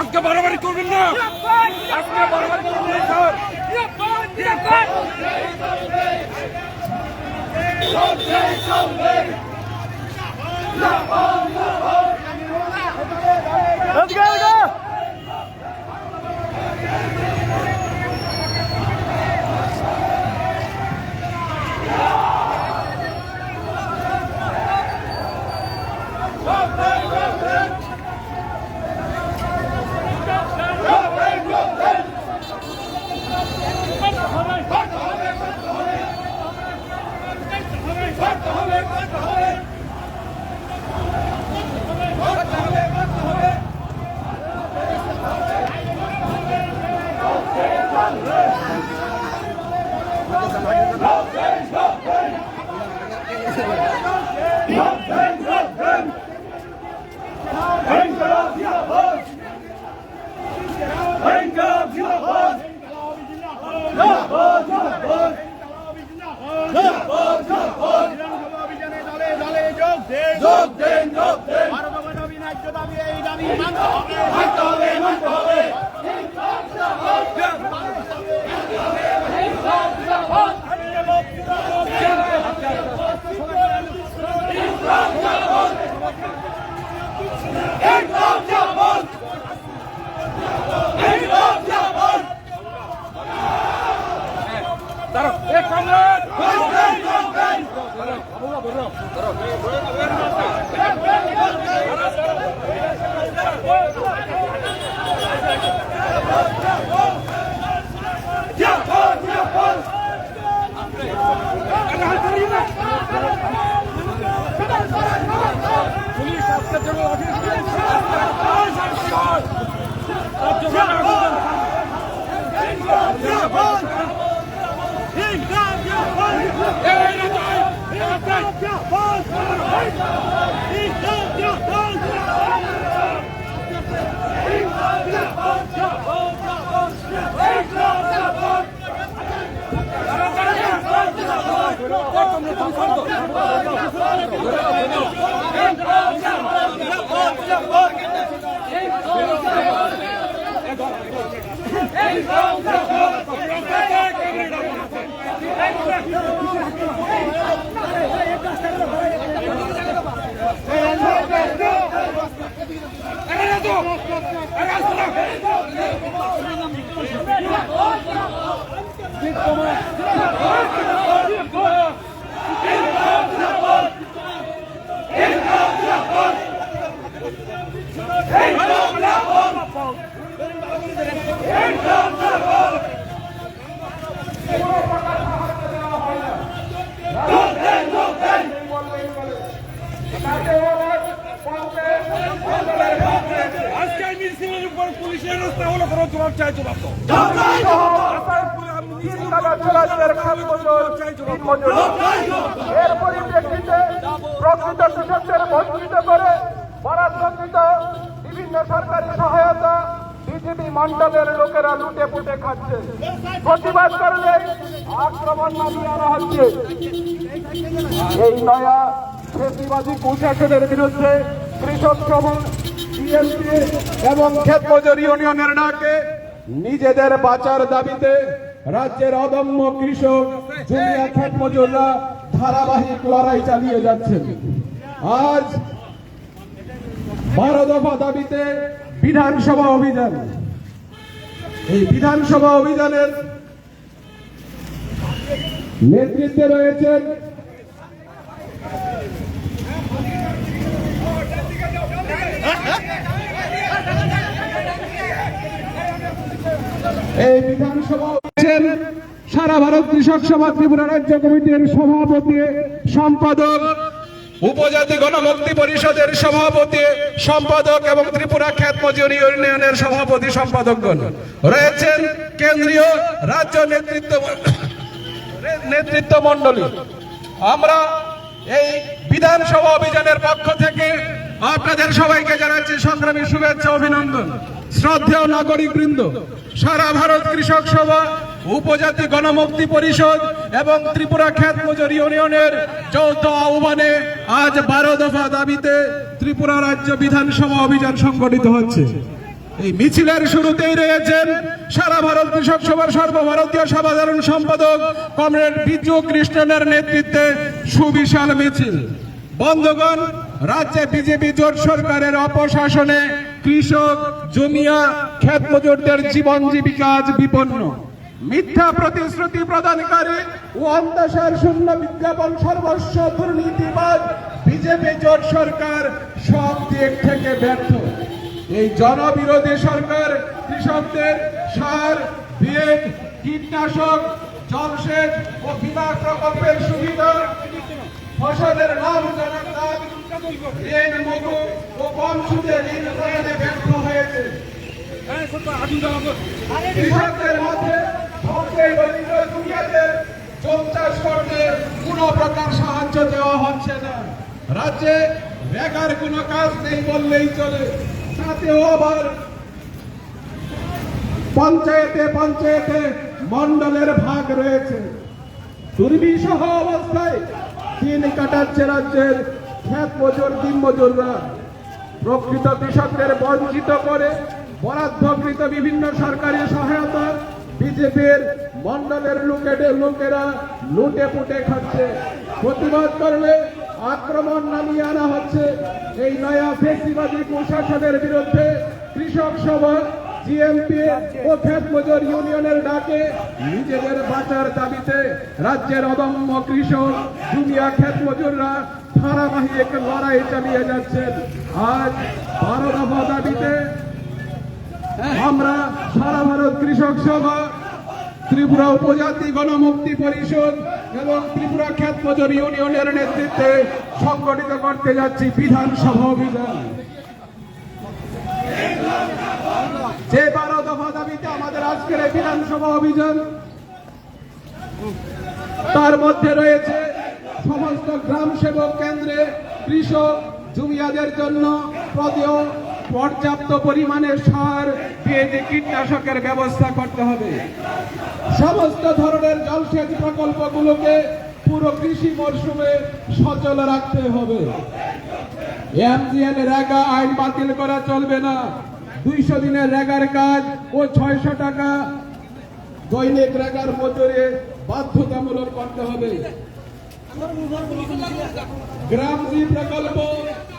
আজকে বাড়াবাড়ি করবেন না, আজকে বাড়াবাড়ি করবেন না স্যার। পুলিশের রাস্তা হলো কোনো জবাব চাই জবাব এর পরিপ্রেক্ষিতে প্রকৃত কৃষকদের বঞ্চিত করে বরাদ্দকৃত বিভিন্ন সরকারি সহায়তা বিজেপি মন্ডলের লোকেরা লুটে পুটে খাচ্ছে। প্রতিবাদ করলে আক্রমণ নামিয়ে আনা হচ্ছে। এই নয়া ফেসিবাদী কুশাসনের বিরুদ্ধে কৃষক সমাজ বিএনপি এবং ক্ষেত মজুর ইউনিয়নের ডাকে নিজেদের বাঁচার দাবিতে রাজ্যের অদম্য কৃষক জুনিয়া ক্ষেত মজুররা ধারাবাহিক লড়াই চালিয়ে যাচ্ছেন। আজ 12 দফা দাবিতে বিধানসভা অভিযান। এই বিধানসভা অভিযানের নেতৃত্বে রয়েছেন এই বিধানসভা সারা ভারত কৃষক সভা ত্রিপুরা রাজ্য কমিটির সভাপতি সম্পাদক, উপজাতি গণমুক্তি পরিষদের সভাপতি সম্পাদক এবং ত্রিপুরা ক্ষেত মজুর ইউনিয়নের সভাপতি সম্পাদকগণ রয়েছেন। কেন্দ্রীয় রাজ্য নেতৃত্ব মণ্ডলী। আমরা এই বিধানসভা অভিযানের পক্ষ থেকে আপনাদের সবাইকে জানাচ্ছি সংগ্রামী শুভেচ্ছা, অভিনন্দন। শ্রদ্ধেয় নাগরিক বৃন্দ, সারা ভারত কৃষক সভা, উপজাতি গণমুক্তি পরিষদ এবং ত্রিপুরা ক্ষেত মজুর ইউনিয়নের যৌথ আহ্বানে আজ 12 দফা দাবিতে ত্রিপুরা রাজ্য বিধানসভা অভিযান সংগঠিত হচ্ছে। এই মিছিলের শুরুতেই রয়েছেন সারা ভারত কৃষক সভার সর্বভারতীয় সাধারণ সম্পাদক কমরেড বিজু কৃষ্ণনের নেতৃত্বে সুবিশাল মিছিল। বন্ধুগণ, রাজ্যে বিজেপি জোট সরকারের অপশাসনে কৃষক, জমিয়া, ক্ষেত মজুরদের জীবন জীবিকা আজ বিপন্ন। মিথ্যা প্রতিশ্রুতি প্রদানকারী ও অন্তঃসার শূন্য বিজ্ঞাপন সর্বস্ব দুর্নীতিবাদ বিজেপি জোট সরকার সব দিক থেকে ব্যর্থ। এই জনবিরোধী সরকার কৃষকদের সার, বীজ, কীটনাশক, জলসেচ ও বীমা প্রকল্পের সুবিধা, ফসলের লাভজনক দাম, ঋণ মুকুব ও কম সুদে ঋণ প্রদানে ব্যর্থ হয়েছে। কৃষকদের মধ্যে সবচেয়ে দরিদ্র দুনিয়াদের জমি চাষ করতে কোনো প্রকার সাহায্য দেওয়া হচ্ছে না। রাজ্যে বেকার কোনো কাজ নেই বললেই চলে। তাতেও আবার পঞ্চায়েতে পঞ্চায়েতে মন্ডলের ভাগ রয়েছে। দুর্বিষহ অবস্থায় দিন কাটাচ্ছে রাজ্যের ক্ষেত মজুর, দিন মজুররা। প্রকৃত কৃষকদের বঞ্চিত করে বরাদ্দকৃত বিভিন্ন সরকারি সহায়তা বিজেপির মন্ডলের লোকেরা লুটে পুটে খাচ্ছে। প্রতিবাদ করলে আক্রমণ নামিয়ে আনা হচ্ছে। এই নয়া ফেসিবাদী প্রশাসনের বিরুদ্ধে কৃষক সভা, জিএমপি ও ক্ষেত মজুর ইউনিয়নের ডাকে নিজেদের বাঁচার দাবিতে রাজ্যের অদম্য কৃষক, জুনিয়া, ক্ষেত মজুররা ধারাবাহিক লড়াই চালিয়ে যাচ্ছেন। আজ 12 দফা দাবিতে আমরা সারা ভারত কৃষক সভা, ত্রিপুরা উপজাতি গণমুক্তি পরিষদ এবং ত্রিপুরা ক্ষেত মজুর ইউনিয়নের নেতৃত্বে সংগঠিত করতে যাচ্ছি বিধানসভা অভিযান। যে 12 দফা দাবিতে আমাদের আজকের এই বিধানসভা অভিযান, তার মধ্যে রয়েছে সমস্ত গ্রাম সেবক কেন্দ্রে কৃষক জমিয়াদের জন্য পর্যাপ্ত পরিমাণে সার, বীজ, কীটনাশকের ব্যবস্থা করতে হবে। সমস্ত ধরনের জলসেচ প্রকল্পগুলোকে পুরো কৃষি মরশুমে সচল রাখতে হবে। এমজিএন রেগা আইন বাতিল করা চলবে না। 200 দিনের রেগার কাজ ও 600 টাকা দৈনিক রেগার মজুরি বাধ্যতামূলক করতে হবে। গ্রামজি প্রকল্প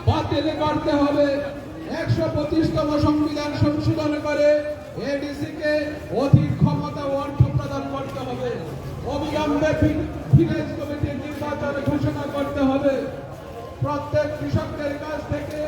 বাতিল করতে হবে। 125তম সংবিধান সংশোধন করে এডিসি কে অধিক ক্ষমতা ও অর্থ প্রদান করতে হবে। অবিলম্বে ভিলেজ কমিটির নির্বাচন ঘোষণা করতে হবে। প্রত্যেক কৃষকদের কাছ থেকে